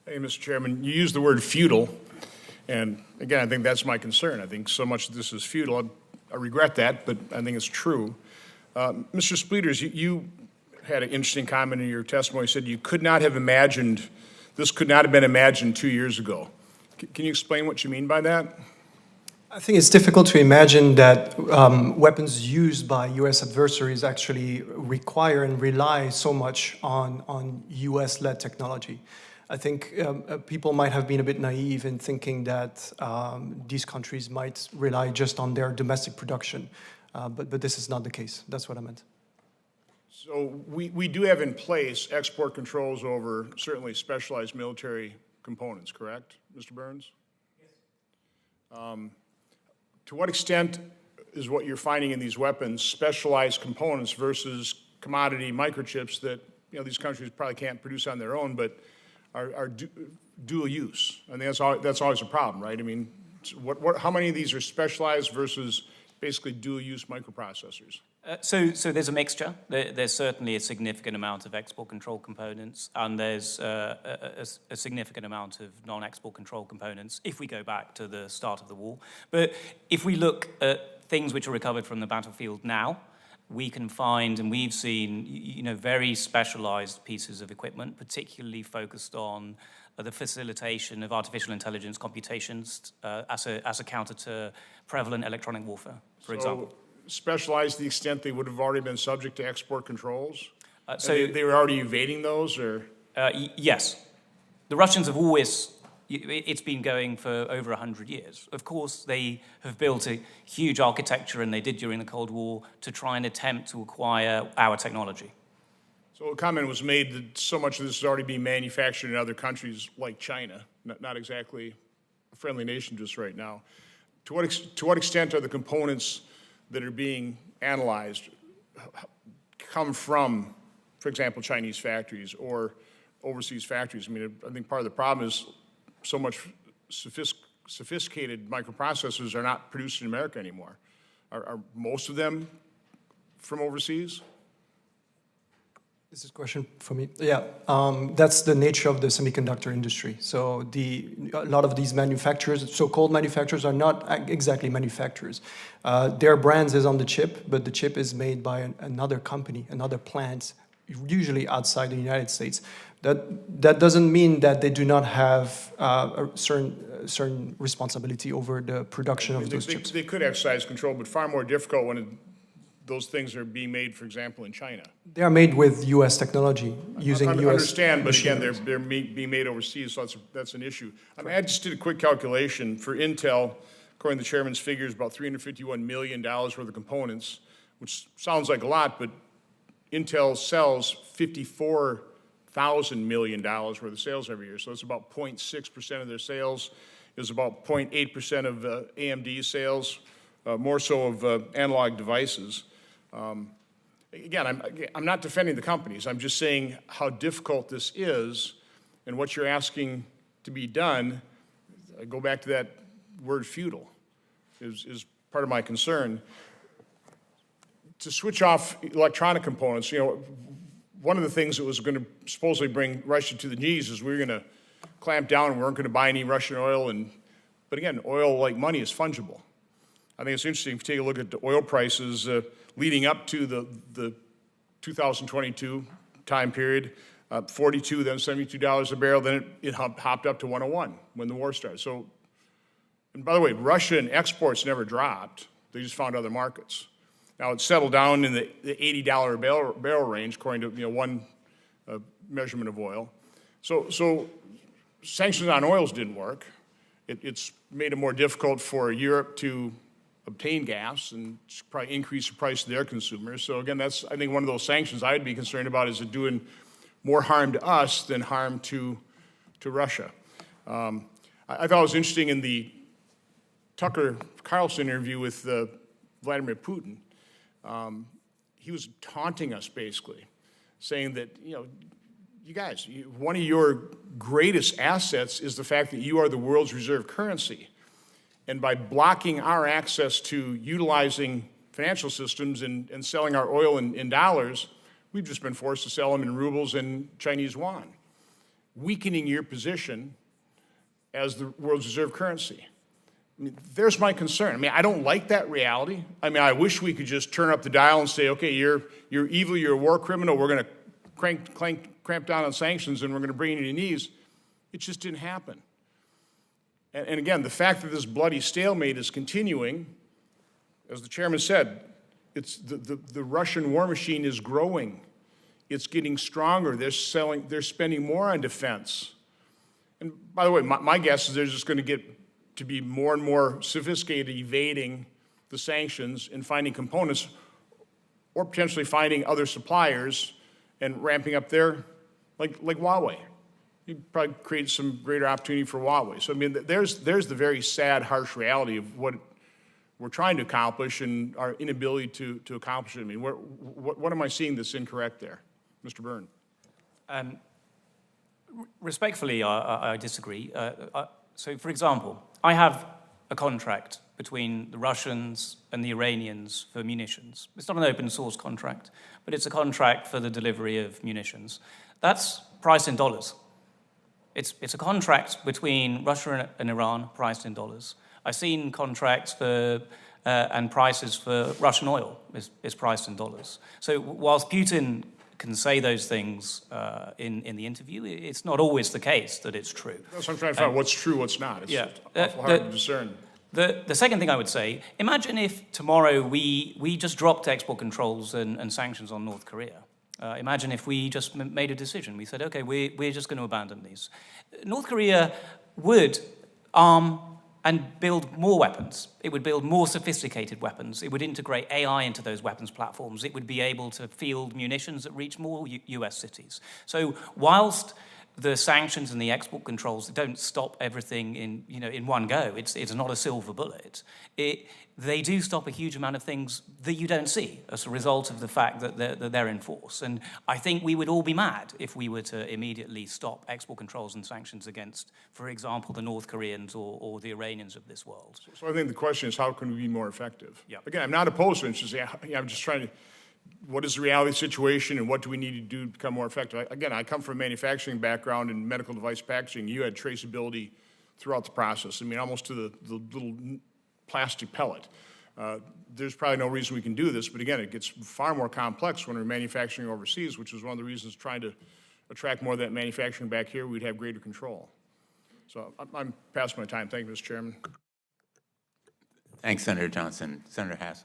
Hey, Mr. Chairman, you used the word futile, and again, I think that's my concern. I think so much of this is futile. I regret that, but I think it's true. Mr. Spleeters, you had an interesting comment in your testimony. You said you could not have imagined, this could not have been imagined 2 years ago. Can you explain what you mean by that? I think it's difficult to imagine that weapons used by U.S. adversaries actually require and rely so much on U.S.-led technology. I think people might have been a bit naive in thinking that these countries might rely just on their domestic production, but this is not the case. That's what I meant. So we do have in place export controls over certainly specialized military components, correct, Mr. Burns? Yes. To what extent is what you're finding in these weapons specialized components versus commodity microchips that these countries probably can't produce on their own, but are dual use? I think that's always a problem, right? I mean, how many of these are specialized versus basically dual use microprocessors? So there's a mixture. There's certainly a significant amount of export control components, and there's a significant amount of non-export control components if we go back to the start of the war. But if we look at things which are recovered from the battlefield now, we can find, and we've seen, very specialized pieces of equipment, particularly focused on the facilitation of artificial intelligence computations as a counter to prevalent electronic warfare, for example. Specialized to the extent they would have already been subject to export controls? So they were already evading those, or? Yes. The Russians have always, it's been going for over 100 years. Of course, they have built a huge architecture, and they did during the Cold War, to try and attempt to acquire our technology. So a comment was made that so much of this is already being manufactured in other countries like China, not exactly a friendly nation just right now. To what extent are the components that are being analyzed come from, for example, Chinese factories or overseas factories? I mean, I think part of the problem is so much sophisticated microprocessors are not produced in America anymore. Are most of them from overseas? This is a question for me. Yeah, that's the nature of the semiconductor industry. So a lot of these manufacturers, so-called manufacturers, are not exactly manufacturers. Their brands is on the chip, but the chip is made by another company, another plant, usually outside the United States. That doesn't mean that they do not have a certain responsibility over the production of those chips. They could exercise control, but far more difficult when those things are being made, for example, in China. They are made with U.S. technology, using U.S. I understand, but again, they're being made overseas, so that's an issue. I mean, I just did a quick calculation for Intel. According to the chairman's figures, about $351 million worth of components, which sounds like a lot, but Intel sells $54,000 million worth of sales every year, so it's about 0.6% of their sales. It's about 0.8% of AMD sales, more so of analog devices. Again, I'm not defending the companies. I'm just saying how difficult this is and what you're asking to be done. I go back to that word futile is part of my concern. To switch off electronic components, one of the things that was going to supposedly bring Russia to the knees is we were going to clamp down and we weren't going to buy any Russian oil. But again, oil, like money, is fungible. I think it's interesting if you take a look at the oil prices leading up to the 2022 time period, 42, then $72 a barrel, then it hopped up to 101 when the war started. So, and by the way, Russian exports never dropped. They just found other markets. Now it's settled down in the $80 a barrel range, according to one measurement of oil. So sanctions on oils didn't work. It's made it more difficult for Europe to obtain gas and probably increase the price to their consumers. So again, that's, I think, one of those sanctions I'd be concerned about, is it doing more harm to us than harm to Russia. I thought it was interesting in the Tucker Carlson interview with Vladimir Putin. He was taunting us, basically, saying that, you guys, one of your greatest assets is the fact that you are the world's reserve currency. And by blocking our access to utilizing financial systems and selling our oil in dollars, we've just been forced to sell them in rubles and Chinese yuan. weakening your position as the world's reserve currency. I mean, there's my concern. I mean, I don't like that reality. I mean, I wish we could just turn up the dial and say, okay, you're evil, you're a war criminal, we're going to cramp down on sanctions and we're going to bring you to your knees. It just didn't happen. And again, the fact that this bloody stalemate is continuing, as the chairman said, it's the Russian war machine is growing. It's getting stronger. They're spending more on defense. And by the way, my guess is they're just going to get to be more and more sophisticated, evading the sanctions and finding components, or potentially finding other suppliers and ramping up their, like Huawei. You'd probably create some greater opportunity for Huawei. So I mean, there's the very sad, harsh reality of what we're trying to accomplish and our inability to accomplish it. I mean, what am I seeing that's incorrect there? Mr. Byrne. Respectfully, I disagree. So, for example, I have a contract between the Russians and the Iranians for munitions. It's not an open source contract, but it's a contract for the delivery of munitions. That's priced in dollars. It's a contract between Russia and Iran priced in dollars. I've seen contracts for and prices for Russian oil is priced in dollars. So whilst Putin can say those things in the interview, it's not always the case that it's true. That's what I'm trying to find out, what's true, what's not. It's awful hard to discern. The second thing I would say, imagine if tomorrow we just dropped export controls and sanctions on North Korea. Imagine if we just made a decision. We said, okay, we're just going to abandon these. North Korea would arm and build more weapons. It would build more sophisticated weapons. It would integrate AI into those weapons platforms. It would be able to field munitions that reach more US cities. So whilst the sanctions and the export controls don't stop everything in one go, it's not a silver bullet. They do stop a huge amount of things that you don't see as a result of the fact that they're in force. And I think we would all be mad if we were to immediately stop export controls and sanctions against, for example, the North Koreans or the Iranians of this world. So I think the question is, how can we be more effective? Yeah. Again, I'm not opposed to it. It's just, I'm just trying to, what is the reality situation and what do we need to do to become more effective? Again, I come from a manufacturing background in medical device packaging. You had traceability throughout the process. I mean, almost to the little plastic pellet. There's probably no reason we can do this, but again, it gets far more complex when we're manufacturing overseas, which is one of the reasons trying to attract more of that manufacturing back here, we'd have greater control. So I'm past my time. Thank you, Mr. Chairman. Thanks, Senator Johnson. Senator Hassan.